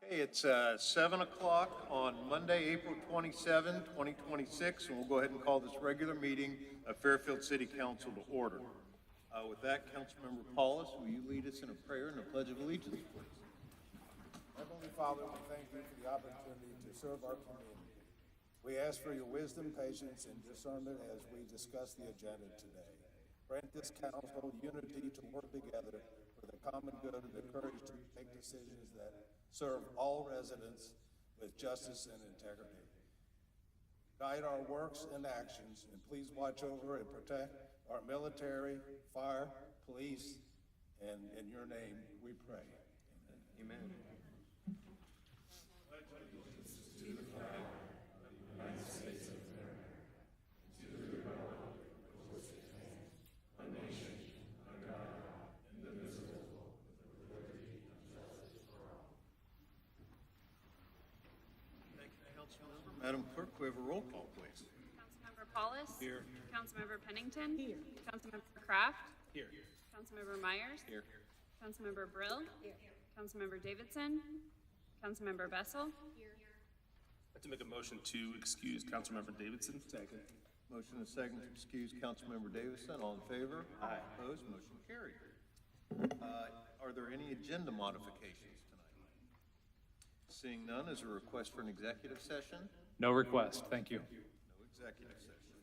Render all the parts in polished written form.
Hey, it's 7 o'clock on Monday, April 27, 2026, and we'll go ahead and call this regular meeting of Fairfield City Council to order. With that, Councilmember Paulus, will you lead us in a prayer and a pledge of allegiance, please? Heavenly Father, we thank you for the opportunity to serve our community. We ask for your wisdom, patience, and discernment as we discuss the agenda today. Grant this council unity to work together for the common good and the courage to make decisions that serve all residents with justice and integrity. Guide our works and actions, and please watch over and protect our military, fire, police, and in your name we pray. Amen. Amen. Thank you, Councilmember. Madam Clerk, we have a roll call, please. Councilmember Paulus. Here. Councilmember Pennington. Here. Councilmember Kraft. Here. Councilmember Myers. Here. Councilmember Brill. Here. Councilmember Davidson. Councilmember Bessel. Here. I'd like to make a motion to excuse Councilmember Davidson. Second. Motion and second to excuse Councilmember Davison. All in favor? Aye. Opposed? Motion carried. Are there any agenda modifications tonight? Seeing none, is there a request for an executive session? No request, thank you. No executive session.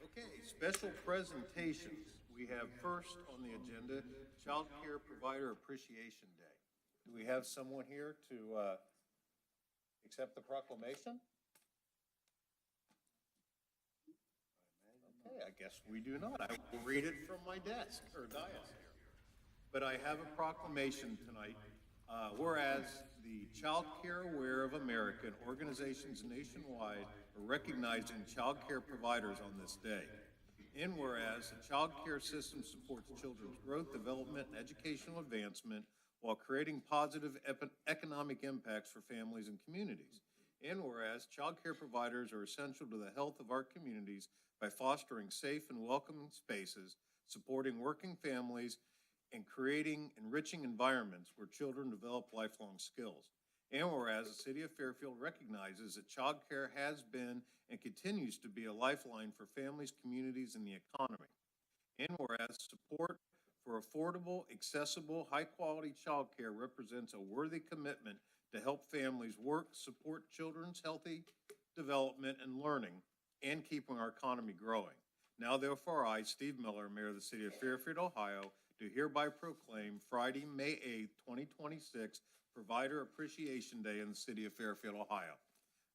Okay, special presentations. We have first on the agenda, Child Care Provider Appreciation Day. Do we have someone here to accept the proclamation? Okay, I guess we do not. I will read it from my desk or dais here. But I have a proclamation tonight. Whereas the Child Care Aware of America and organizations nationwide are recognizing child care providers on this day. And whereas the child care system supports children's growth, development, and educational advancement while creating positive economic impacts for families and communities. And whereas child care providers are essential to the health of our communities by fostering safe and welcoming spaces, supporting working families, and creating enriching environments where children develop lifelong skills. And whereas the City of Fairfield recognizes that child care has been and continues to be a lifeline for families, communities, and the economy. And whereas support for affordable, accessible, high-quality child care represents a worthy commitment to help families work, support children's healthy development and learning, and keeping our economy growing. Now therefore, I, Steve Miller, Mayor of the City of Fairfield, Ohio, do hereby proclaim Friday, May 8th, 2026, Provider Appreciation Day in the City of Fairfield, Ohio.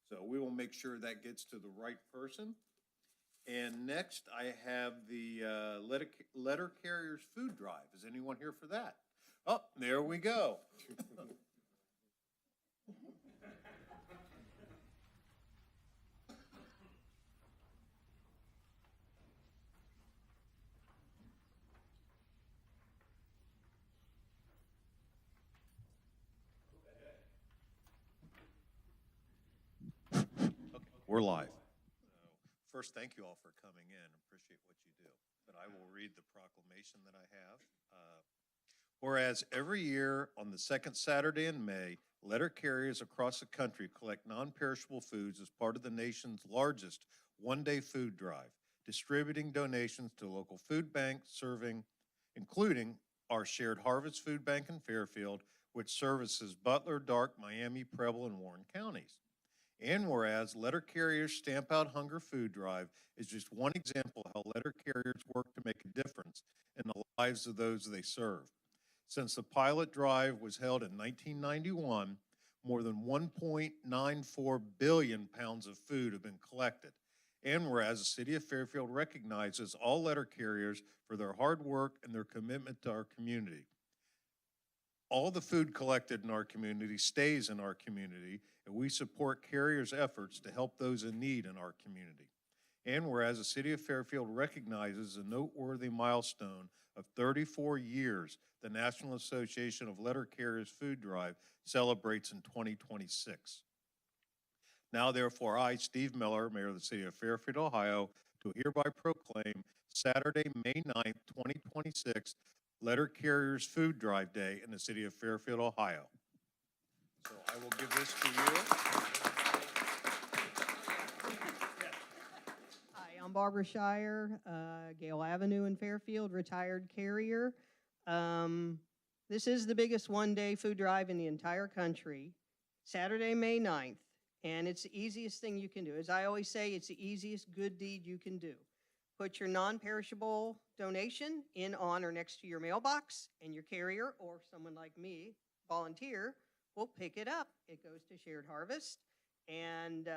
So we will make sure that gets to the right person. And next, I have the Letter Carriers Food Drive. Is anyone here for that? Oh, there we go. We're live. So first, thank you all for coming in. Appreciate what you do. But I will read the proclamation that I have. Whereas every year on the second Saturday in May, letter carriers across the country collect non-perishable foods as part of the nation's largest one-day food drive, distributing donations to local food banks including our shared Harvest Food Bank in Fairfield, which services Butler, Darke, Miami, Preble, and Warren counties. And whereas Letter Carriers Stamp Out Hunger Food Drive is just one example of how letter carriers work to make a difference in the lives of those they serve. Since the pilot drive was held in 1991, more than 1.94 billion pounds of food have been collected. And whereas the City of Fairfield recognizes all letter carriers for their hard work and their commitment to our community. All the food collected in our community stays in our community, and we support carriers' efforts to help those in need in our community. And whereas the City of Fairfield recognizes a noteworthy milestone of 34 years the National Association of Letter Carriers Food Drive celebrates in 2026. Now therefore, I, Steve Miller, Mayor of the City of Fairfield, Ohio, do hereby proclaim Saturday, May 9th, 2026, Letter Carriers Food Drive Day in the City of Fairfield, Ohio. So I will give this to you. Hi, I'm Barbara Shire, Gale Avenue in Fairfield, retired carrier. This is the biggest one-day food drive in the entire country, Saturday, May 9th, and it's the easiest thing you can do. As I always say, it's the easiest good deed you can do. Put your non-perishable donation in, on, or next to your mailbox, and your carrier, or someone like me, volunteer, will pick it up. It goes to Shared Harvest, and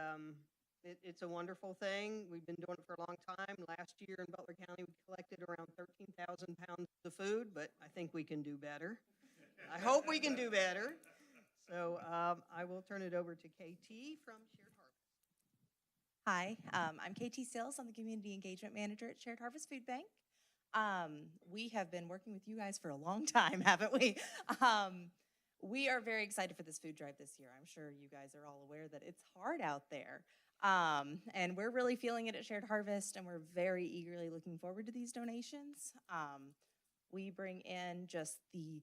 it's a wonderful thing. We've been doing it for a long time. Last year in Butler County, we collected around 13,000 pounds of food, but I think we can do better. I hope we can do better. So I will turn it over to KT from Shared Harvest. Hi, I'm KT Sills. I'm the Community Engagement Manager at Shared Harvest Food Bank. We have been working with you guys for a long time, haven't we? We are very excited for this food drive this year. I'm sure you guys are all aware that it's hard out there. And we're really feeling it at Shared Harvest, and we're very eagerly looking forward to these donations. We bring in just the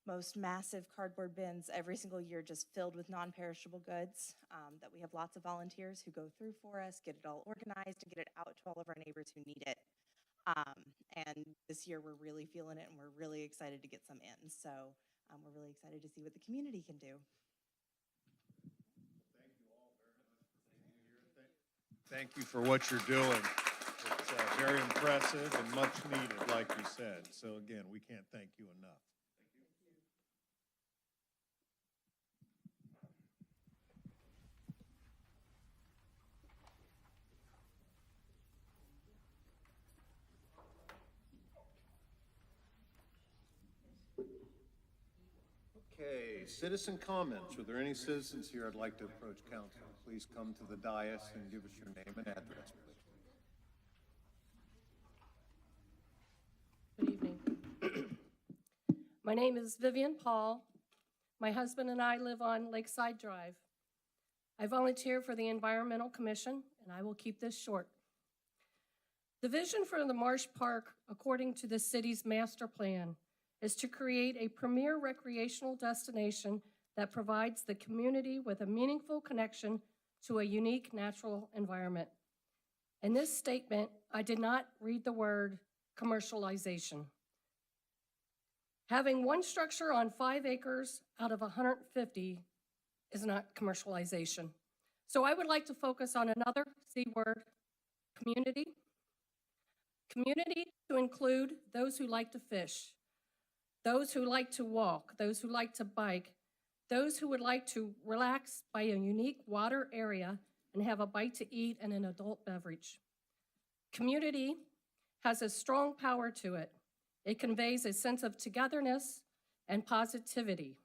most massive cardboard bins every single year, just filled with non-perishable goods that we have lots of volunteers who go through for us, get it all organized, and get it out to all of our neighbors who need it. And this year we're really feeling it, and we're really excited to get some in. So we're really excited to see what the community can do. Thank you for what you're doing. It's very impressive and much needed, like you said. So again, we can't thank you enough. Okay, citizen comments. Are there any citizens here I'd like to approach council? Please come to the dais and give us your name and address, please. Good evening. My name is Vivian Paul. My husband and I live on Lakeside Drive. I volunteer for the Environmental Commission, and I will keep this short. The vision for the Marsh Park, according to the city's master plan, is to create a premier recreational destination that provides the community with a meaningful connection to a unique natural environment. In this statement, I did not read the word commercialization. Having one structure on 5 acres out of 150 is not commercialization. So I would like to focus on another C word, community. Community to include those who like to fish, those who like to walk, those who like to bike, those who would like to relax by a unique water area and have a bite to eat and an adult beverage. Community has a strong power to it. It conveys a sense of togetherness and positivity.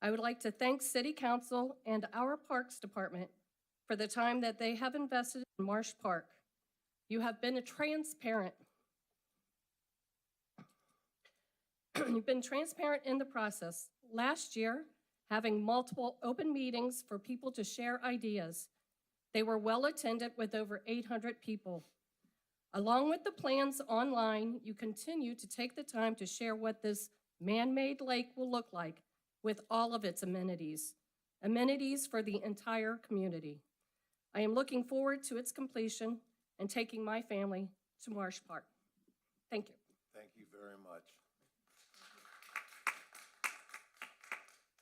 I would like to thank City Council and our Parks Department for the time that they have invested in Marsh Park. You have been transparent. You've been transparent in the process. Last year, having multiple open meetings for people to share ideas. They were well attended with over 800 people. Along with the plans online, you continue to take the time to share what this man-made lake will look like with all of its amenities, amenities for the entire community. I am looking forward to its completion and taking my family to Marsh Park. Thank you. Thank you very much.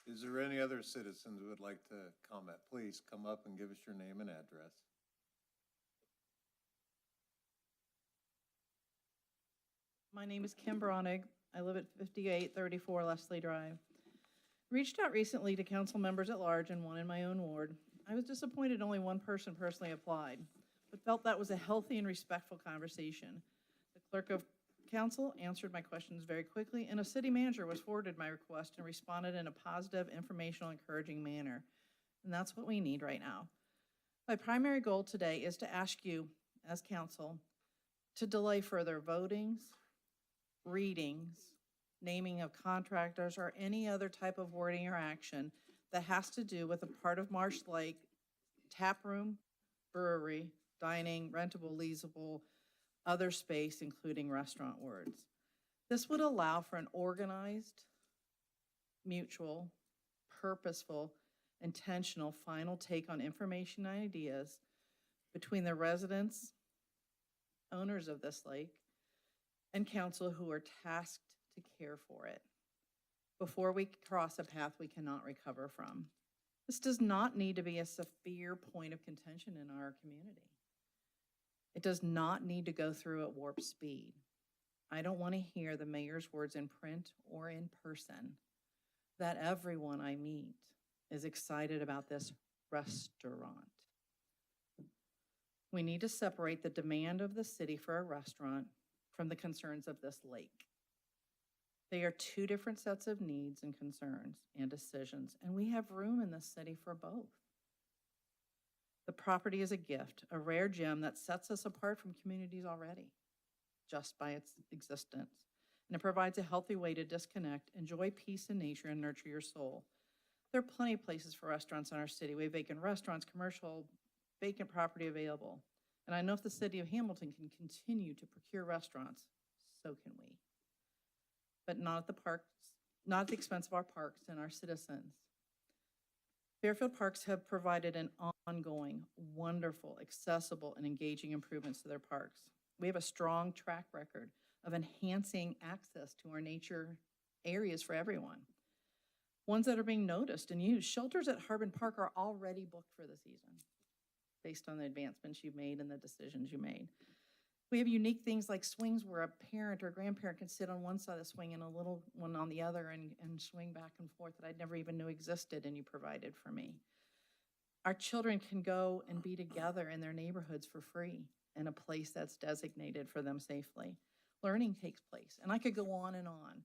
Is there any other citizens who would like to comment? Please come up and give us your name and address. My name is Kim Bronig. I live at 5834 Leslie Drive. Reached out recently to council members at large and one in my own ward. I was disappointed only one person personally applied, but felt that was a healthy and respectful conversation. The clerk of council answered my questions very quickly, and a city manager was forwarded my request and responded in a positive, informational, encouraging manner. And that's what we need right now. My primary goal today is to ask you, as council, to delay further votings, readings, naming of contractors, or any other type of wording or action that has to do with a part of Marsh Lake, tap room, brewery, dining, rentable, leasable, other space, including restaurant words. This would allow for an organized, mutual, purposeful, intentional final take on information and ideas between the residents, owners of this lake, and council who are tasked to care for it before we cross a path we cannot recover from. This does not need to be a severe point of contention in our community. It does not need to go through at warp speed. I don't want to hear the mayor's words in print or in person that everyone I meet is excited about this restaurant. We need to separate the demand of the city for a restaurant from the concerns of this lake. They are two different sets of needs and concerns and decisions, and we have room in this city for both. The property is a gift, a rare gem that sets us apart from communities already, just by its existence. And it provides a healthy way to disconnect, enjoy peace in nature, and nurture your soul. There are plenty of places for restaurants in our city. We have vacant restaurants, commercial, vacant property available. And I know if the city of Hamilton can continue to procure restaurants, so can we. But not at the parks, not at the expense of our parks and our citizens. Fairfield Parks have provided an ongoing, wonderful, accessible, and engaging improvements to their parks. We have a strong track record of enhancing access to our nature areas for everyone. Ones that are being noticed and used. Shelters at Harbin Park are already booked for the season based on the advancements you've made and the decisions you made. We have unique things like swings where a parent or grandparent can sit on one side of the swing and a little one on the other and swing back and forth that I never even knew existed, and you provided for me. Our children can go and be together in their neighborhoods for free in a place that's designated for them safely. Learning takes place, and I could go on and on.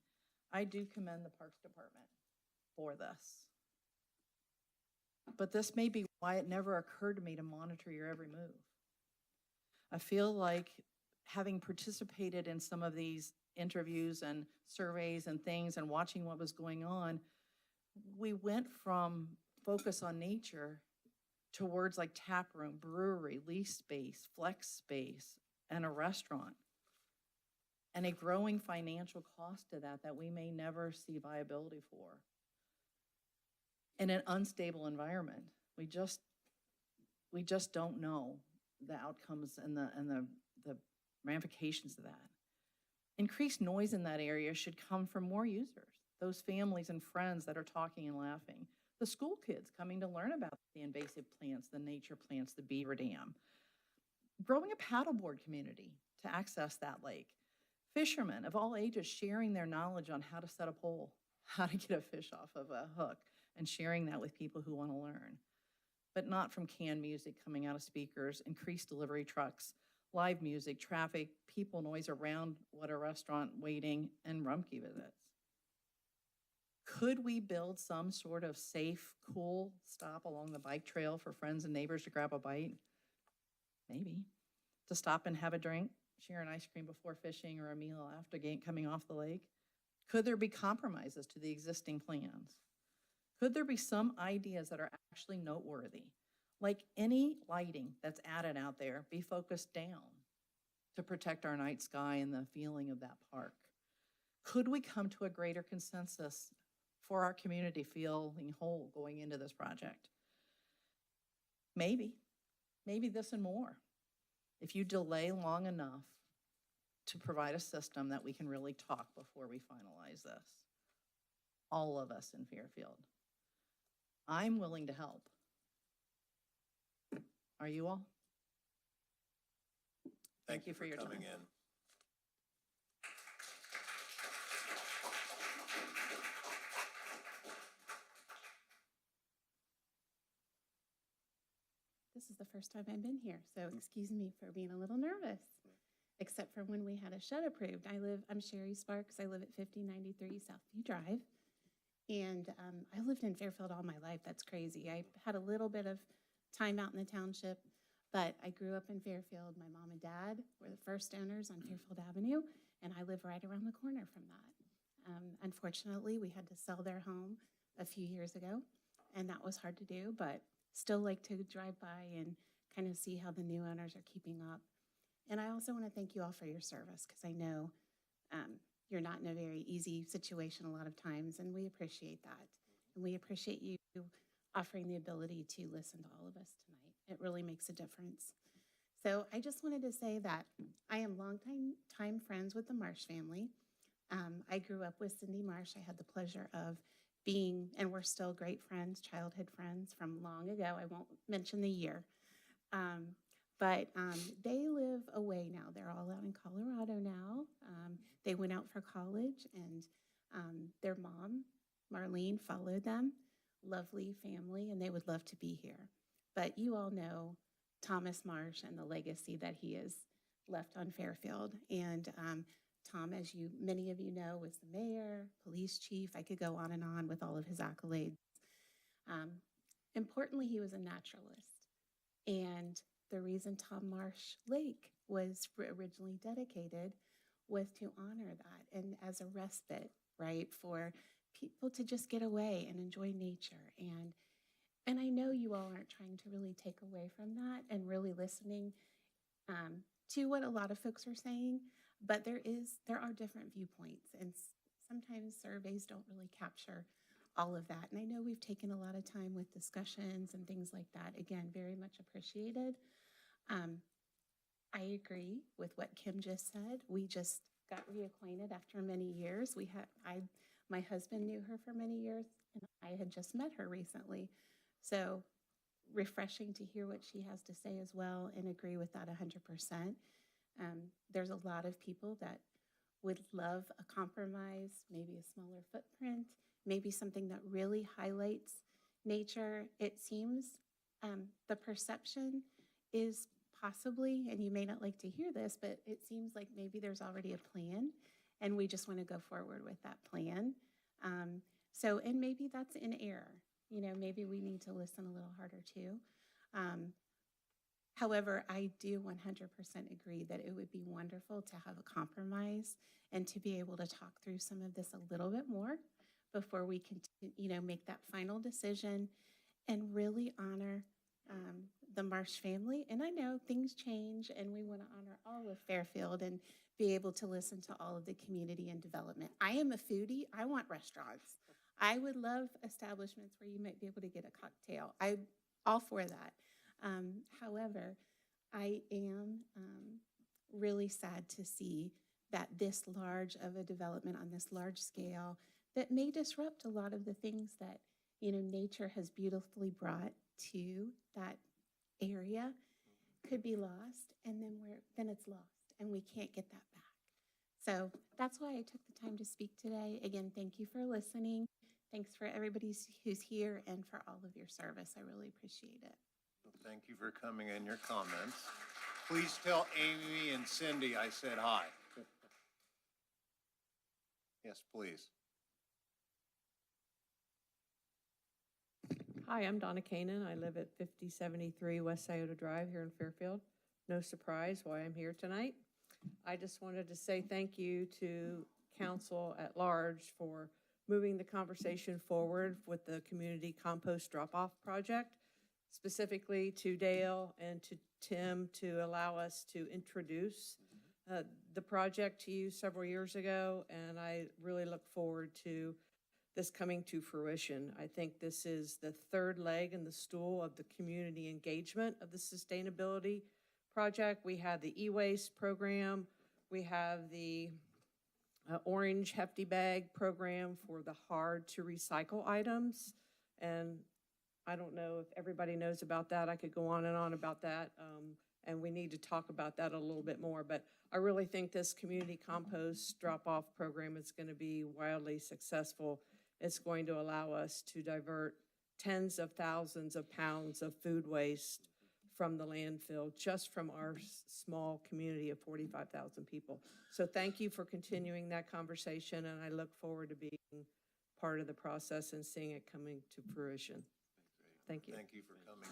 I do commend the Parks Department for this. But this may be why it never occurred to me to monitor your every move. I feel like having participated in some of these interviews and surveys and things and watching what was going on, we went from focus on nature to words like tap room, brewery, lease space, flex space, and a restaurant. And a growing financial cost to that we may never see viability for. In an unstable environment, we just don't know the outcomes and the ramifications of that. Increased noise in that area should come from more users, those families and friends that are talking and laughing, the school kids coming to learn about the invasive plants, the nature plants, the beaver dam, growing a paddleboard community to access that lake, fishermen of all ages sharing their knowledge on how to set a pole, how to get a fish off of a hook, and sharing that with people who want to learn. But not from canned music coming out of speakers, increased delivery trucks, live music, traffic, people noise around what a restaurant waiting, and Rumpke visits. Could we build some sort of safe, cool stop along the bike trail for friends and neighbors to grab a bite? Maybe. To stop and have a drink, share an ice cream before fishing or a meal after coming off the lake? Could there be compromises to the existing plans? Could there be some ideas that are actually noteworthy? Like any lighting that's added out there, be focused down to protect our night sky and the feeling of that park. Could we come to a greater consensus for our community feeling whole going into this project? Maybe this and more. If you delay long enough to provide a system that we can really talk before we finalize this. All of us in Fairfield. I'm willing to help. Are you all? Thank you for your coming time. in. This is the first time I've been here, so excuse me for being a little nervous, except for when we had a shed approved. I'm Sherry Sparks. I live at 5093 Southview Drive, and I lived in Fairfield all my life. That's crazy. I had a little bit of time out in the township, but I grew up in Fairfield. My mom and dad were the first owners on Fairfield Avenue, and I live right around the corner from that. Unfortunately, we had to sell their home a few years ago, and that was hard to do, but still like to drive by and kind of see how the new owners are keeping up. And I also want to thank you all for your service, because I know you're not in a very easy situation a lot of times, and we appreciate that. And we appreciate you offering the ability to listen to all of us tonight. It really makes a difference. So I just wanted to say that I am longtime friends with the Marsh family. I grew up with Cindy Marsh. I had the pleasure of being, and we're still great friends, childhood friends from long ago. I won't mention the year. But they live away now. They're all out in Colorado now. They went out for college, and their mom, Marlene, followed them. Lovely family, and they would love to be here. But you all know Thomas Marsh and the legacy that he has left on Fairfield. And Tom, as many of you know, was the mayor, police chief. I could go on and on with all of his accolades. Importantly, he was a naturalist. And the reason Tom Marsh Lake was originally dedicated was to honor that and as a respite, right, for people to just get away and enjoy nature. And I know you all aren't trying to really take away from that and really listening to what a lot of folks are saying, but there are different viewpoints, and sometimes surveys don't really capture all of that. And I know we've taken a lot of time with discussions and things like that. Again, very much appreciated. I agree with what Kim just said. We just got reacquainted after many years. My husband knew her for many years, and I had just met her recently. So refreshing to hear what she has to say as well, and agree with that 100%. There's a lot of people that would love a compromise, maybe a smaller footprint, maybe something that really highlights nature. It seems the perception is possibly, and you may not like to hear this, but it seems like maybe there's already a plan and we just want to go forward with that plan. And maybe that's in error. Maybe we need to listen a little harder too. However, I do 100% agree that it would be wonderful to have a compromise and to be able to talk through some of this a little bit more before we can, make that final decision and really honor the Marsh family. And I know things change, and we want to honor all of Fairfield and be able to listen to all of the community and development. I am a foodie. I want restaurants. I would love establishments where you might be able to get a cocktail. I'm all for that. However, I am really sad to see that this large of a development on this large scale that may disrupt a lot of the things that, nature has beautifully brought to that area could be lost, and then it's lost, and we can't get that back. So that's why I took the time to speak today. Again, thank you for listening. Thanks for everybody who's here and for all of your service. I really appreciate it. Well, thank you for coming and your comments. Please tell Amy and Cindy I said hi. Yes, please. Hi, I'm Donna Kanan. I live at 5073 West Scioto Drive here in Fairfield. No surprise why I'm here tonight. I just wanted to say thank you to council at large for moving the conversation forward with the community compost drop-off project, specifically to Dale and to Tim to allow us to introduce the project to you several years ago, and I really look forward to this coming to fruition. I think this is the third leg in the stool of the community engagement of the sustainability project. We have the e-waste program. We have the orange hefty bag program for the hard to recycle items. And I don't know if everybody knows about that. I could go on and on about that. And we need to talk about that a little bit more. But I really think this community compost drop-off program is going to be wildly successful. It's going to allow us to divert tens of thousands of pounds of food waste from the landfill, just from our small community of 45,000 people. So thank you for continuing that conversation, and I look forward to being part of the process and seeing it coming to fruition. Thank you. Thank you for coming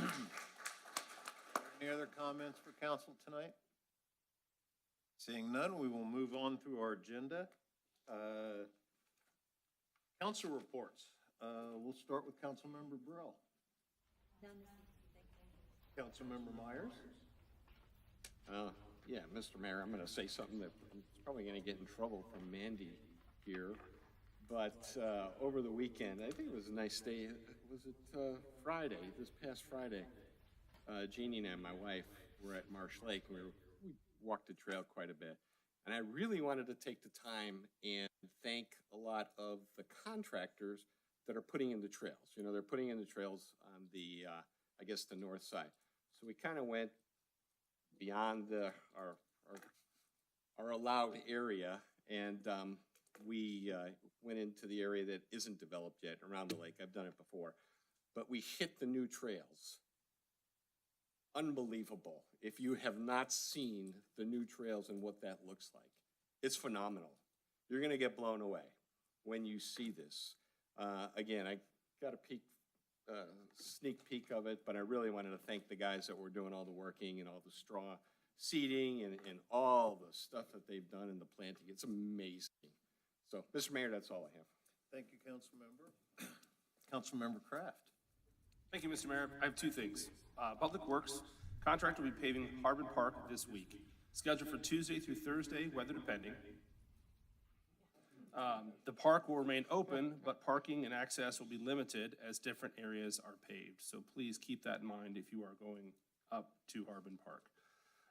in. Any other comments for council tonight? Seeing none, we will move on through our agenda. Council reports. We'll start with Councilmember Brill. Councilmember Myers. Yeah, Mr. Mayor, I'm going to say something that I'm probably going to get in trouble from Mandy here, But over the weekend, I think it was a nice day. Was it Friday, this past Friday? Jeannie and I, my wife, were at Marsh Lake. We walked the trail quite a bit. And I really wanted to take the time and thank a lot of the contractors that are putting in the trails. You know, they're putting in the trails on the, I guess, the north side. So we kind of went beyond our allowed area, and we went into the area that isn't developed yet around the lake. I've done it before. But we hit the new trails. Unbelievable. If you have not seen the new trails and what that looks like, it's phenomenal. You're going to get blown away when you see this. Again, I got a sneak peek of it, but I really wanted to thank the guys that were doing all the working and all the straw seeding and all the stuff that they've done in the planting. It's amazing. So, Mr. Mayor, that's all I have. Thank you, Councilmember. Councilmember Kraft. Thank you, Mr. Mayor. I have two things. Public Works contractor will be paving Harbin Park this week, scheduled for Tuesday through Thursday, weather depending. The park will remain open, but parking and access will be limited as different areas are paved. So please keep that in mind if you are going up to Harbin Park.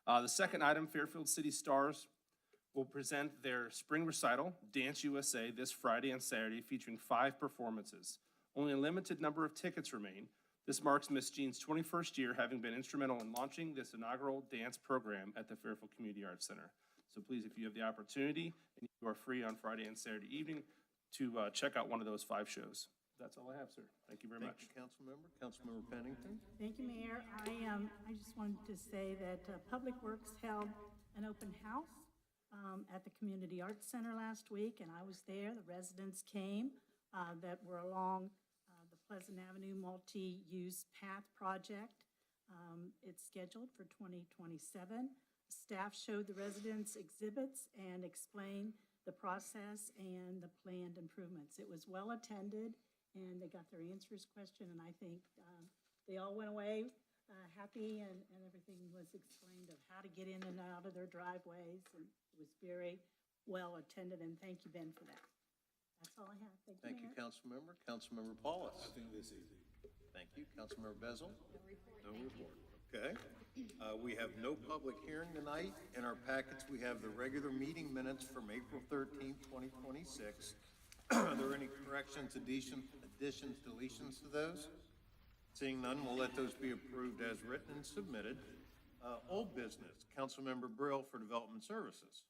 The second item, Fairfield City Stars will present their spring recital, Dance USA, this Friday and Saturday, featuring 5 performances. Only a limited number of tickets remain. This marks Miss Jean's 21st year, having been instrumental in launching this inaugural dance program at the Fairfield Community Arts Center. So please, if you have the opportunity and you are free on Friday and Saturday evening, to check out one of those 5 shows. That's all I have, sir. Thank you very much. Thank you, Councilmember. Councilmember Pennington. Thank you, Mayor. I just wanted to say that Public Works held an open house at the Community Arts Center last week, and I was there. The residents came that were along the Pleasant Avenue Multi-Use Path Project. It's scheduled for 2027. Staff showed the residents exhibits and explained the process and the planned improvements. It was well attended, and they got their answers question, and I think they all went away happy, and everything was explained of how to get in and out of their driveways, and it was very well attended, and thank you, Ben, for that. That's all I have. Thank you, Mayor. Councilmember. Councilmember Paulus. Nothing this evening. Thank you. Councilmember Bezel. No report. Okay. We have no public hearing tonight. In our packets, we have the regular meeting minutes from April 13th, 2026. Are there any corrections, additions, deletions to those? Seeing none, we'll let those be approved as written and submitted. Old business, Councilmember Brill for Development Services.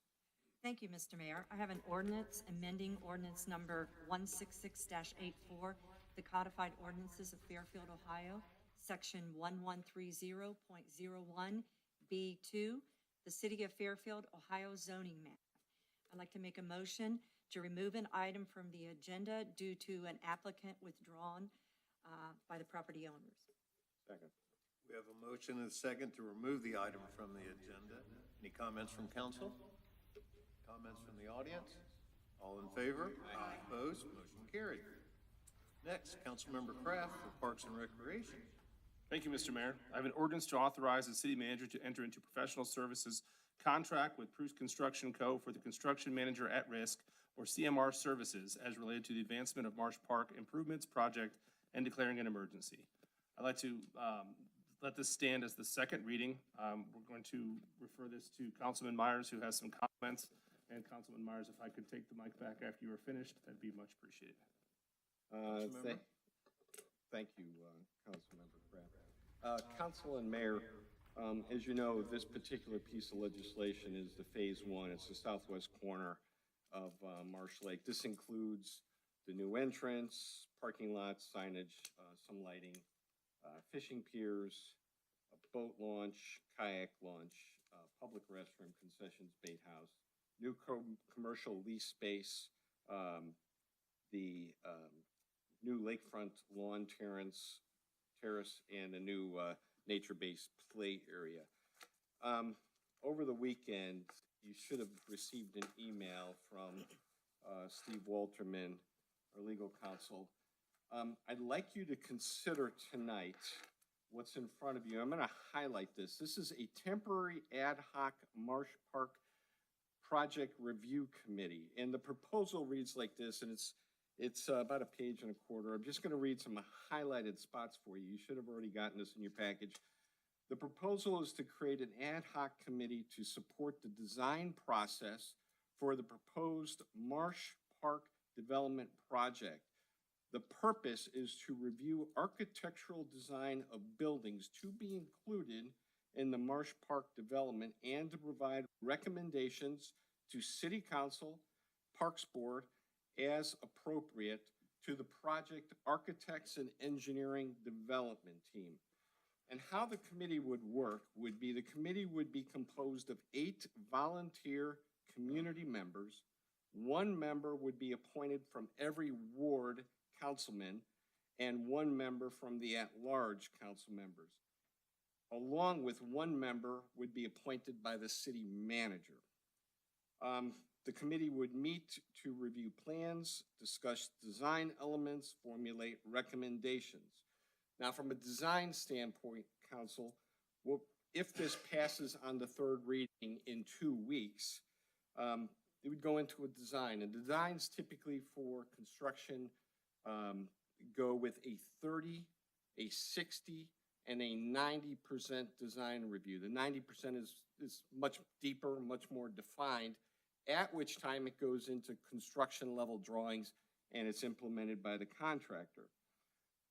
Thank you, Mr. Mayor. I have an ordinance amending ordinance number 166-84, the codified ordinances of Fairfield, Ohio, section 1130.01B2, the City of Fairfield, Ohio zoning map. I'd like to make a motion to remove an item from the agenda due to an applicant withdrawn by the property owners. Second. We have a motion and a second to remove the item from the agenda. Any comments from council? Comments from the audience? All in favor? Aye. Opposed? Motion carried. Next, Councilmember Kraft for Parks and Recreation. Thank you, Mr. Mayor. I have an ordinance to authorize the city manager to enter into professional services contract with Bruce Construction Co. for the construction manager at risk, or CMR services, as related to the advancement of Marsh Park improvements project and declaring an emergency. I'd like to let this stand as the second reading. We're going to refer this to Councilman Myers, who has some comments. And Councilman Myers, if I could take the mic back after you are finished, that'd be much appreciated. Thank you, Councilmember Kraft. Council and Mayor, as you know, this particular piece of legislation is the Phase 1. It's the southwest corner of Marsh Lake. This includes the new entrance, parking lots, signage, some lighting, fishing piers, a boat launch, kayak launch, public restroom, concessions, bait house, new commercial lease space, the new lakefront lawn terrace, and a new nature-based play area. Over the weekend, you should have received an email from Steve Walterman, our legal counsel. I'd like you to consider tonight what's in front of you. I'm going to highlight this. This is a temporary ad hoc Marsh Park Project Review Committee. And the proposal reads like this, and It's about a page and a quarter. I'm just going to read some highlighted spots for you. You should have already gotten this in your package. The proposal is to create an ad hoc committee to support the design process for the proposed Marsh Park development project. The purpose is to review architectural design of buildings to be included in the Marsh Park development and to provide recommendations to City Council, Parks Board, as appropriate to the project architects and engineering development team. And how the committee would work would be the committee would be composed of 8 volunteer community members. 1 member would be appointed from every ward councilman and 1 member from the at-large council members, along with 1 member would be appointed by the city manager. The committee would meet to review plans, discuss design elements, formulate recommendations. Now, from a design standpoint, council, well, if this passes on the 3rd reading in 2 weeks, it would go into a design. And designs typically for construction go with a 30, a 60, and a 90% design review. The 90% is much deeper, much more defined, at which time it goes into construction level drawings and it's implemented by the contractor.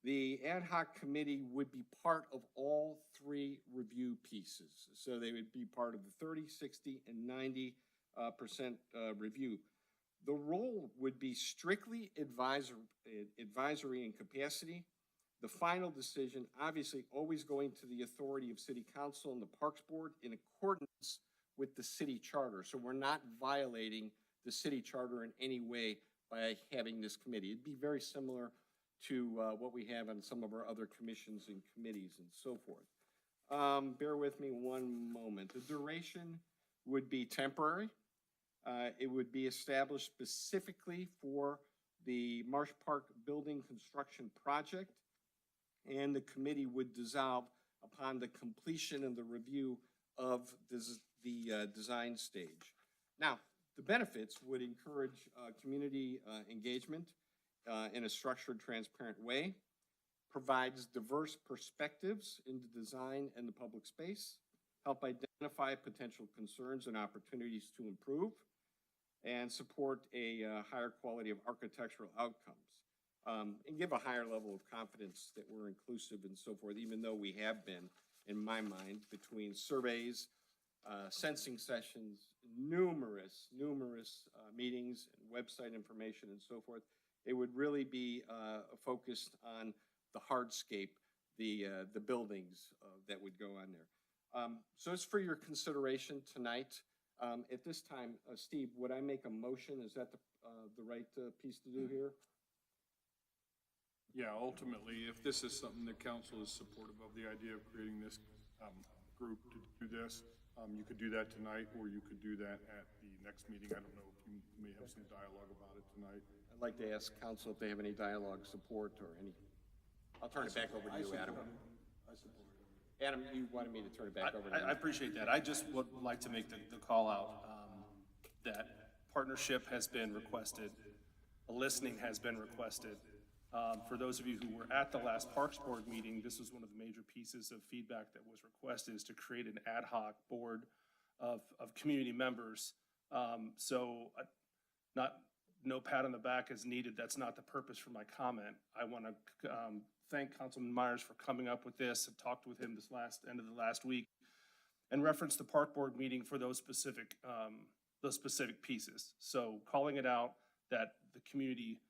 The ad hoc committee would be part of all 3 review pieces. So they would be part of the 30, 60, and 90% review. The role would be strictly advisory in capacity. The final decision, obviously, always going to the authority of City Council and the Parks Board in accordance with the city charter. So we're not violating the city charter in any way by having this committee. It'd be very similar to what we have on some of our other commissions and committees and so forth. Bear with me one moment. The duration would be temporary. It would be established specifically for the Marsh Park building construction project, and the committee would dissolve upon the completion of the review of the design stage. Now, the benefits would encourage community engagement in a structured, transparent way, provides diverse perspectives in the design and the public space, help identify potential concerns and opportunities to improve, and support a higher quality of architectural outcomes, and give a higher level of confidence that we're inclusive and so forth, even though we have been, in my mind, between surveys, sensing sessions, numerous meetings and website information and so forth. It would really be focused on the hardscape, the buildings that would go on there. So it's for your consideration tonight. At this time, Steve, would I make a motion? Is that the right piece to do here? Yeah, ultimately, if this is something that council is supportive of, the idea of creating this group to do this, you could do that tonight, or you could do that at the next meeting. I don't know if you may have some dialogue about it tonight. I'd like to ask council if they have any dialogue support or any. I'll turn it back over to you, Adam. I support it. Adam, you wanted me to turn it back over to you. I appreciate that. I just would like to make the call out that partnership has been requested, a listening has been requested. For those of you who were at the last Parks Board meeting, this was one of the major pieces of feedback that was requested, is to create an ad hoc board of community members. No pat on the back is needed. That's not the purpose for my comment. I want to thank Councilman Myers for coming up with this. I talked with him end of the last week and referenced the Park Board meeting for those specific pieces. So calling it out that the community,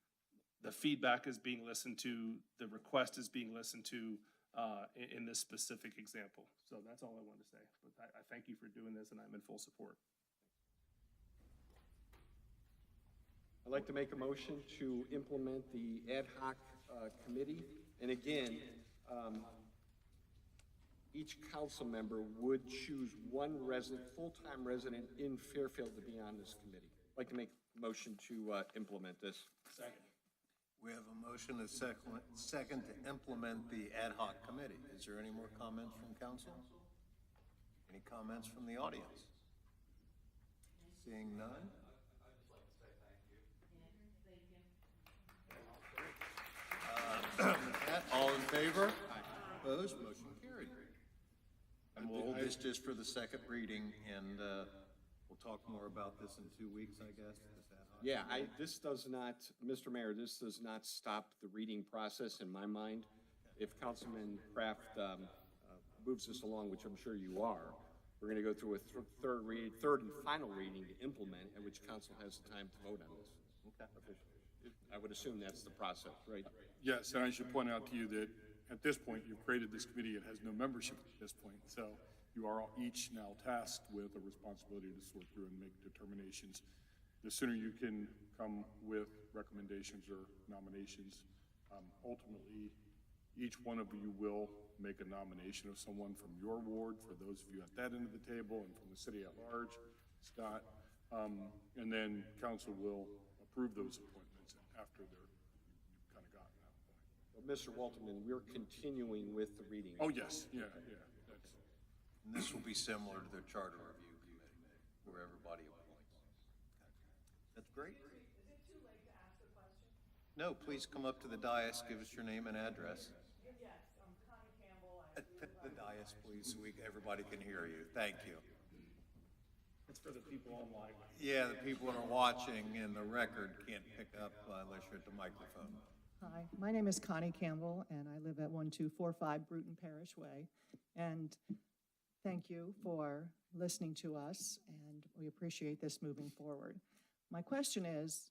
the feedback is being listened to, the request is being listened to in this specific example. So that's all I wanted to say. But I thank you for doing this, and I'm in full support. I'd like to make a motion to implement the ad hoc committee. And again, each council member would choose one full-time resident in Fairfield to be on this committee. I'd like to make a motion to implement this. Second. We have a motion, a second to implement the ad hoc committee. Is there any more comments from council? Any comments from the audience? Seeing none? Opposed? Motion carried. And we'll hold this just for the second reading, and we'll talk more about this in 2 weeks, I guess. Is that how? Yeah, this does not, Mr. Mayor, this does not stop the reading process in my mind. If Councilman Kraft moves this along, which I'm sure you are, we're going to go through a third and final reading to implement, at which council has the time to vote on this. Okay. I would assume that's the process, right? Yes, and I should point out to you that at this point, you've created this committee. It has no membership at this point. So you are all each now tasked with a responsibility to sort through and make determinations. The sooner you can come with recommendations or nominations, ultimately, each one of you will make a nomination of someone from your ward, for those of you at that end of the table, and from the city at large, Scott. And then council will approve those appointments after you've kind of gotten that point. Well, Mr. Walterman, we're continuing with the reading. Oh, yes, yeah. And this will be similar to the Charter Review Committee, where everybody appoints. That's great. Is it too late to ask a question? No, please come up to the dais, give us your name and address. Yes, I'm Connie Campbell. At the dais, please, so everybody can hear you. Thank you. It's for the people online. Yeah, the people that are watching in the record can't pick up unless you're at the microphone. Hi, my name is Connie Campbell, and I live at 1245 Bruton Parish Way. And thank you for listening to us, and we appreciate this moving forward. My question is,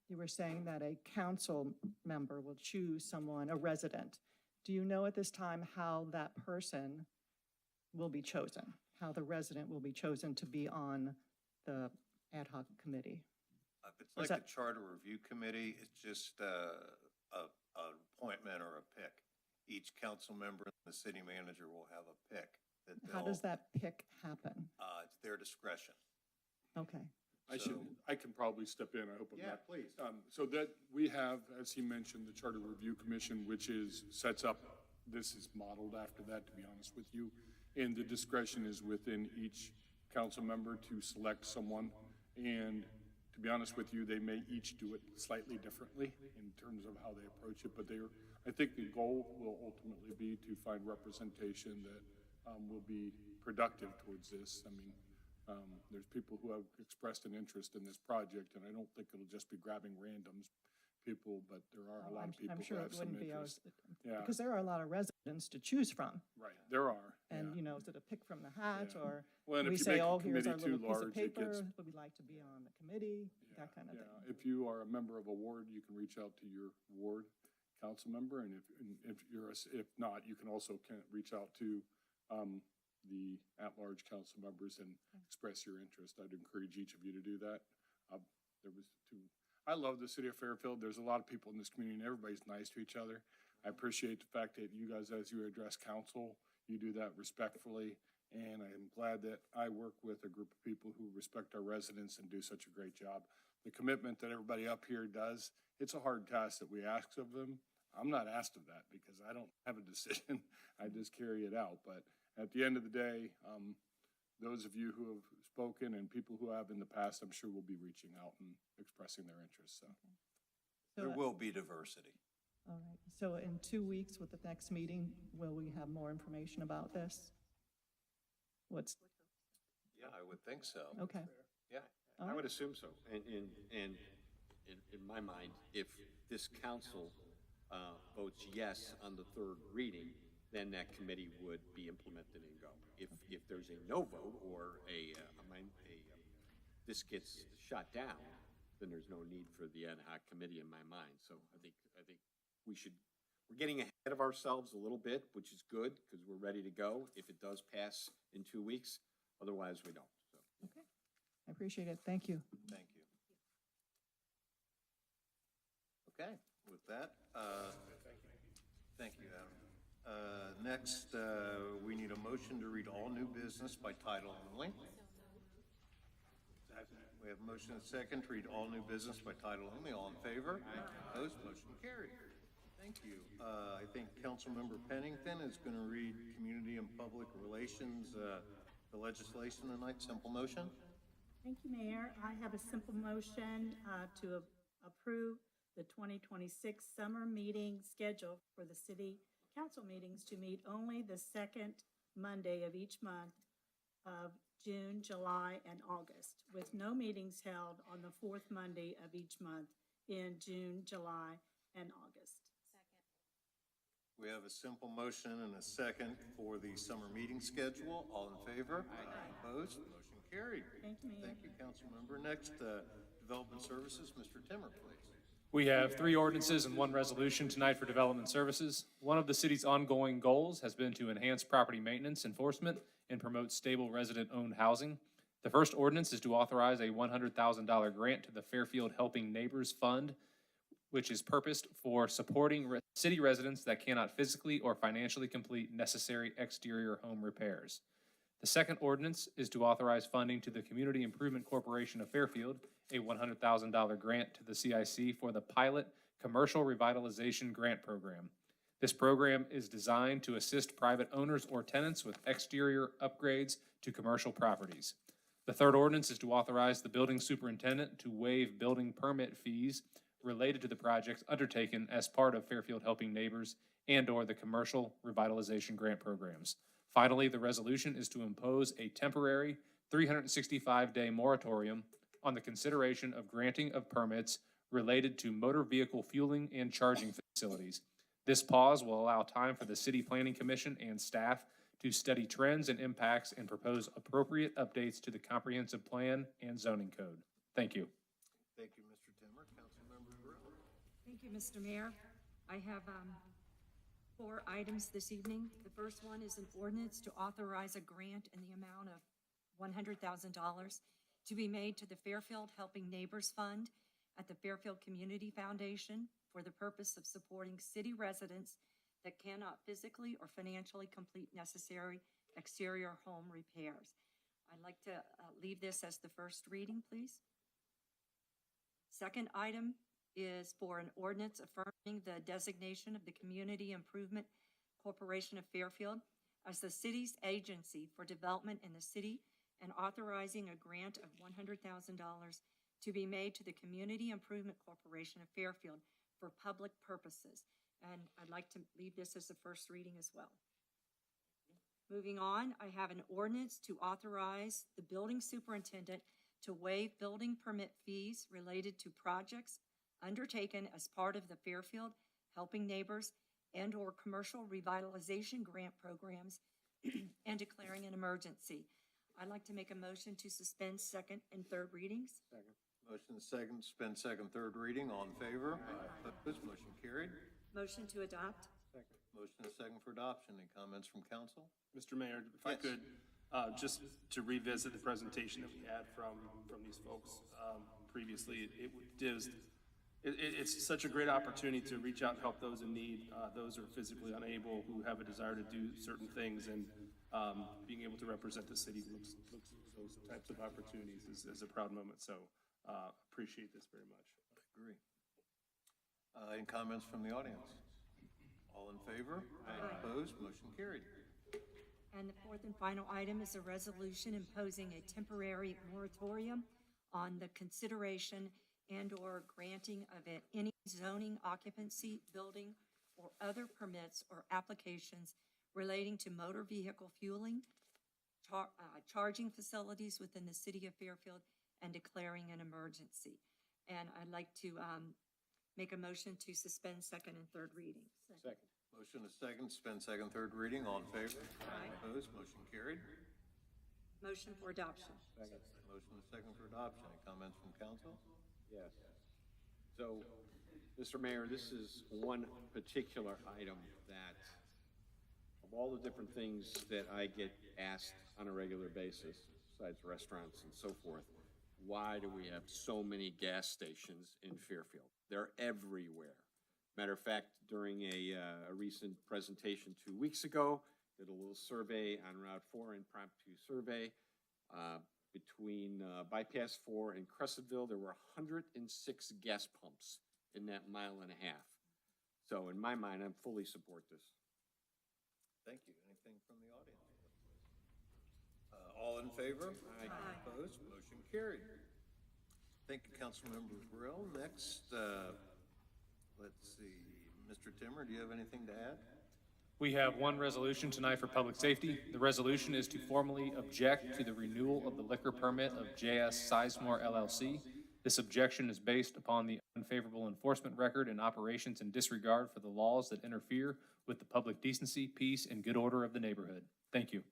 you were saying that a council member will choose someone, a resident. Do you know at this time how that person will be chosen? How the resident will be chosen to be on the ad hoc committee? It's like the Charter Review Committee. It's just an appointment or a pick. Each council member and the city manager will have a pick. How does that pick happen? It's their discretion. Okay. I can probably step in. I hope I'm Yeah, not. please. So that we have, as he mentioned, the Charter Review Commission, which sets up, this is modeled after that, to be honest with you. And the discretion is within each council member to select someone. And to be honest with you, they may each do it slightly differently in terms of how they approach it. But I think the goal will ultimately be to find representation that will be productive towards this. I mean, there's people who have expressed an interest in this project, and I don't think it'll just be grabbing random people, but there are a lot of people I'm who sure have it some wouldn't be interest. ours, because there are a lot of residents to choose from. Right, there are. And, yeah. is it a pick from the hat, or Well, and we if you say, make a oh, here's our committee little too piece of large, it paper, gets- would we like to be on the committee, that kind of thing. If you are a member of a ward, you can reach out to your ward council member, and if not, you can also reach out to the at-large council members and express your interest. I'd encourage each of you to do that. I love the city of Fairfield. There's a lot of people in this community, and everybody's nice to each other. I appreciate the fact that you guys, as you address council, you do that respectfully, and I am glad that I work with a group of people who respect our residents and do such a great job. The commitment that everybody up here does, it's a hard task that we ask of them. I'm not asked of that because I don't have a decision. I just carry it out. But at the end of the day, those of you who have spoken and people who have in the past, I'm sure will be reaching out and expressing their interest. So. So, There will be diversity. all right, so in 2 weeks with the next meeting, will we have more information about this? Yeah, I would think so. Okay. Yeah. I would assume so. And in my mind, if this council votes yes on the third reading, then that committee would be implemented and go. If there's a no vote or this gets shot down, then there's no need for the ad hoc committee in my mind. So I think we're getting ahead of ourselves a little bit, which is good because we're ready to go if it does pass in 2 weeks. Otherwise, we don't. So. Okay, I appreciate it, thank you. Thank you. Okay, with that, thank you, Adam. Next, we need a motion to read all new business by title only. We have a motion and a second to read all new business by title only. All in favor? Opposed? Motion carried. Thank you. I think Councilmember Pennington is going to read Community and Public Relations, the legislation tonight. Simple motion. Thank you, Mayor. I have a simple motion to approve the 2026 summer meeting schedule for the city council meetings to meet only the second Monday of each month of June, July, and August, with no meetings held on the fourth Monday of each month in June, July, and August. We have a simple motion and a second for the summer meeting schedule. All in favor? Aye. Opposed? Motion carried. Thank you, Mayor. Thank you, Councilmember. Next, Development Services, Mr. Timmer, please. We have 3 ordinances and 1 resolution tonight for Development Services. One of the city's ongoing goals has been to enhance property maintenance enforcement and promote stable resident-owned housing. The first ordinance is to authorize a $100,000 grant to the Fairfield Helping Neighbors Fund, which is purposed for supporting city residents that cannot physically or financially complete necessary exterior home repairs. The second ordinance is to authorize funding to the Community Improvement Corporation of Fairfield, a $100,000 grant to the CIC for the pilot Commercial Revitalization Grant Program. This program is designed to assist private owners or tenants with exterior upgrades to commercial properties. The third ordinance is to authorize the building superintendent to waive building permit fees related to the projects undertaken as part of Fairfield Helping Neighbors and/or the Commercial Revitalization Grant Programs. Finally, the resolution is to impose a temporary 365-day moratorium on the consideration of granting of permits related to motor vehicle fueling and charging facilities. This pause will allow time for the City Planning Commission and staff to study trends and impacts and propose appropriate updates to the comprehensive plan and zoning code. Thank you. Thank you, Mr. Timmer. Councilmember Brill. Thank you, Mr. Mayor. I have 4 items this evening. The first one is an ordinance to authorize a grant in the amount of $100,000 to be made to the Fairfield Helping Neighbors Fund at the Fairfield Community Foundation for the purpose of supporting city residents that cannot physically or financially complete necessary exterior home repairs. I'd like to leave this as the first reading, please. Second item is for an ordinance affirming the designation of the Community Improvement Corporation of Fairfield as the city's agency for development in the city and authorizing a grant of $100,000 to be made to the Community Improvement Corporation of Fairfield for public purposes. And I'd like to leave this as the first reading as well. Moving on, I have an ordinance to authorize the building superintendent to waive building permit fees related to projects undertaken as part of the Fairfield Helping Neighbors and/or Commercial Revitalization Grant Programs and declaring an emergency. I'd like to make a motion to suspend second and third readings. Second. Motion is second, suspend second, third reading. All in favor? Aye. Opposed? Motion carried. Motion to adopt. Second. Motion is second for adoption. Any comments from council? Mr. Mayor, if I could, just to revisit the presentation that we had from these folks previously, it's such a great opportunity to reach out and help those in need, those who are physically unable, who have a desire to do certain things, and being able to represent the city looks those types of opportunities is a proud moment. So appreciate this very much. I agree. Any comments from the audience? All in favor? Aye. Opposed? Motion carried. And the fourth and final item is a resolution imposing a temporary moratorium on the consideration and/or granting of any zoning, occupancy, building, or other permits or applications relating to motor vehicle fueling, charging facilities within the city of Fairfield, and declaring an emergency. And I'd like to make a motion to suspend second and third readings. Second. Motion is second, suspend second, third reading. All in favor? Aye. Opposed? Motion carried. Motion for adoption. Second. Motion is second for adoption. Any comments from council? Yes. So, Mr. Mayor, this is one particular item that, of all the different things that I get asked on a regular basis, besides restaurants and so forth, why do we have so many gas stations in Fairfield? They're everywhere. Matter of fact, during a recent presentation 2 weeks ago, did a little survey on Route 4, impromptu survey. Between Bypass 4 and Crescentville, there were 106 gas pumps in that mile and a half. So in my mind, I fully support this. Thank you. Anything from the audience? All in favor? Aye. Opposed? Motion carried. Thank you, Councilmember Brill. Next, let's see, Mr. Timmer, do you have anything to add? We have one resolution tonight for public safety. The resolution is to formally object to the renewal of the liquor permit of J.S. Sizemore LLC. This objection is based upon the unfavorable enforcement record and operations in disregard for the laws that interfere with the public decency, peace, and good order of the neighborhood. Thank you.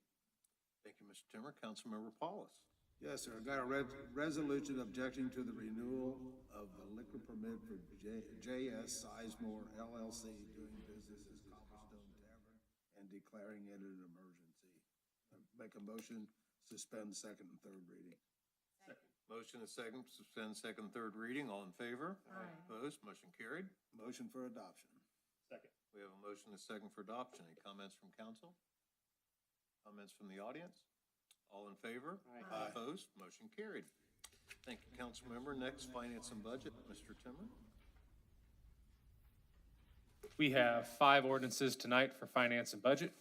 Thank you, Mr. Timmer. Councilmember Paulus. Yes, sir. I got a resolution objecting to the renewal of the liquor permit for J.S. Sizemore LLC doing business as Cobblestone Tavern and declaring it an emergency. Make a motion, suspend second and third reading. Motion is second, suspend second, third reading. All in favor? Aye. Opposed? Motion carried. Motion for adoption. Second. We have a motion and a second for adoption. Any comments from council? Comments from the audience? All in favor? Aye. Opposed? Motion carried. Thank you, council member. Next, finance and budget, Mr. Timmer. We have 5 ordinances tonight for finance and budget.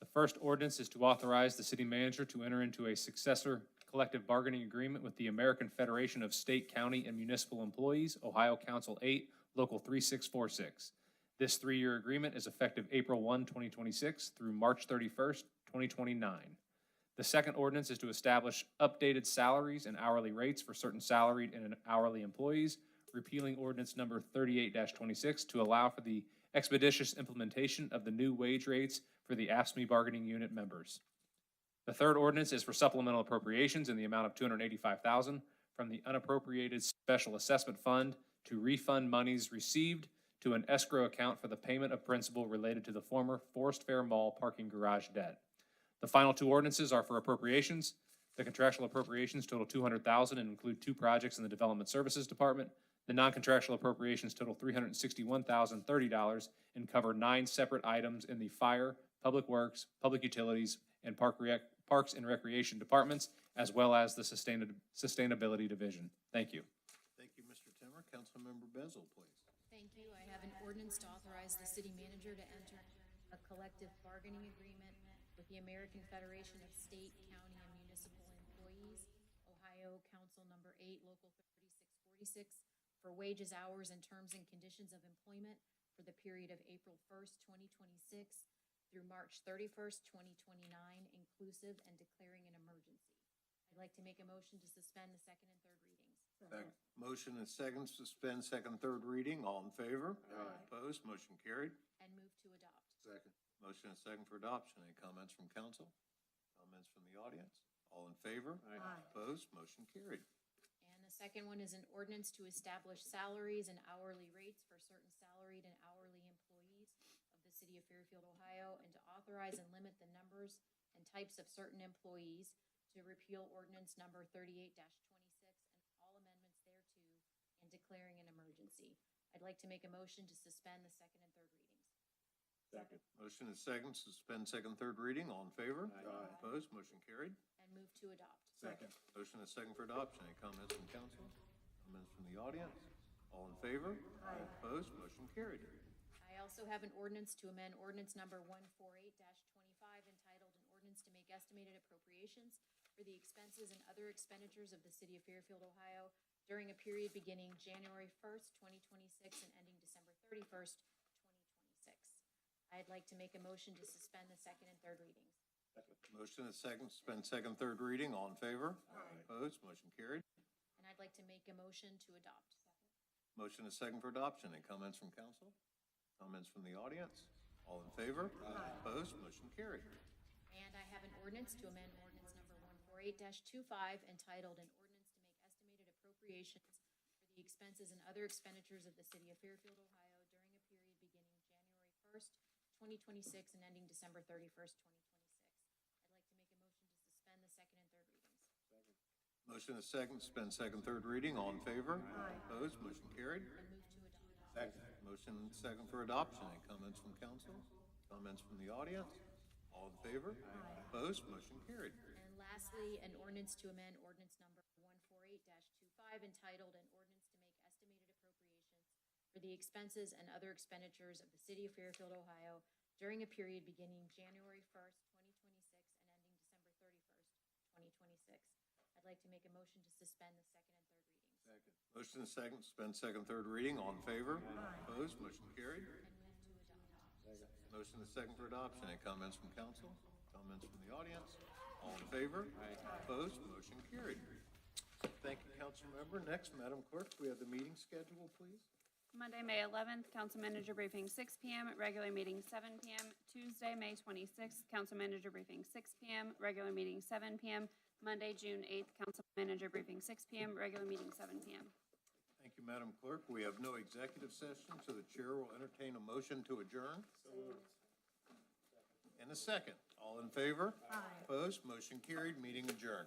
The first ordinance is to authorize the city manager to enter into a successor collective bargaining agreement with the American Federation of State, County, and Municipal Employees, Ohio Council 8, Local 3646. This 3-year agreement is effective April 1, 2026 through March 31st, 2029. The second ordinance is to establish updated salaries and hourly rates for certain salaried and hourly employees, repealing ordinance number 38-26 to allow for the expeditious implementation of the new wage rates for the AFSCME bargaining unit members. The third ordinance is for supplemental appropriations in the amount of $285,000 from the unappropriated special assessment fund to refund monies received to an escrow account for the payment of principal related to the former Forest Fair Mall parking garage debt. The final 2 ordinances are for appropriations. The contractual appropriations total $200,000 and include 2 projects in the Development Services Department. The non-contractual appropriations total $361,030 and cover 9 separate items in the Fire, Public Works, Public Utilities, and Parks and Recreation Departments, as well as the Sustainability Division. Thank you. Thank you, Mr. Timmer. Councilmember Bezel, please. Thank you. I have an ordinance to authorize the city manager to enter a collective bargaining agreement with the American Federation of State, County, and Municipal Employees, Ohio Council Number 8, Local 3646, for wages, hours, and terms and conditions of employment for the period of April 1st, 2026 through March 31st, 2029, inclusive, and declaring an emergency. I'd like to make a motion to suspend the second and third readings. Second. Motion and second, suspend second, third reading. All in favor? Aye. Opposed? Motion carried. And move to adopt. Second. Motion and second for adoption. Any comments from council? Comments from the audience? All in favor? Aye. Opposed? Motion carried. And the second one is an ordinance to establish salaries and hourly rates for certain salaried and hourly employees of the city of Fairfield, Ohio, and to authorize and limit the numbers and types of certain employees, to repeal ordinance number 38-26 and all amendments thereto, and declaring an emergency. I'd like to make a motion to suspend the second and third readings. Second. Motion and second, suspend second, third reading. All in favor? Aye. Opposed? Motion carried. And move to adopt. Second. Motion and second for adoption. Any comments from council? Comments from the audience? All in favor? Aye. Opposed? Motion carried. I also have an ordinance to amend ordinance number 148-25 entitled an ordinance to make estimated appropriations for the expenses and other expenditures of the city of Fairfield, Ohio during a period beginning January 1st, 2026 and ending December 31st, 2026. I'd like to make a motion to suspend the second and third readings. Motion and second, suspend second, third reading. All in favor? Opposed? Motion carried. And I'd like to make a motion to adopt. Motion and second for adoption. Any comments from council? Comments from the audience? All in favor? Opposed? Motion carried. And I have an ordinance to amend ordinance number 148-25 entitled an ordinance to make estimated appropriations for the expenses and other expenditures of the city of Fairfield, Ohio during a period beginning January 1st, 2026 and ending December 31st, 2026. I'd like to make a motion to suspend the second and third readings. Motion and second, suspend second, third reading. All in favor? Opposed? Motion carried. And move to adopt. Second. Motion and second for adoption. Any comments from council? Comments from the audience? All in favor? Opposed? Motion carried. And lastly, an ordinance to amend ordinance number 148-25 entitled an ordinance to make estimated appropriations for the expenses and other expenditures of the city of Fairfield, Ohio during a period beginning January 1st, 2026 and ending December 31st, 2026. I'd like to make a motion to suspend the second and third readings. Second. Motion and second, suspend second, third reading. All in favor? Opposed? Motion carried. And move to adopt. Motion is second for adoption. Any comments from council? Comments from the audience? All in favor? Opposed? Motion carried. Thank you, council member. Next, Madam Clerk, we have the meeting schedule, please. Monday, May 11th, council manager briefing 6 PM, regular meeting 7 PM. Tuesday, May 26th, council manager briefing 6 PM, regular meeting 7 PM. Monday, June 8th, council manager briefing 6 PM, regular meeting 7 PM. Thank you, Madam Clerk. We have no executive session, so the chair will entertain a motion to adjourn. And a second. All in favor? Aye. Opposed? Motion carried. Meeting adjourned.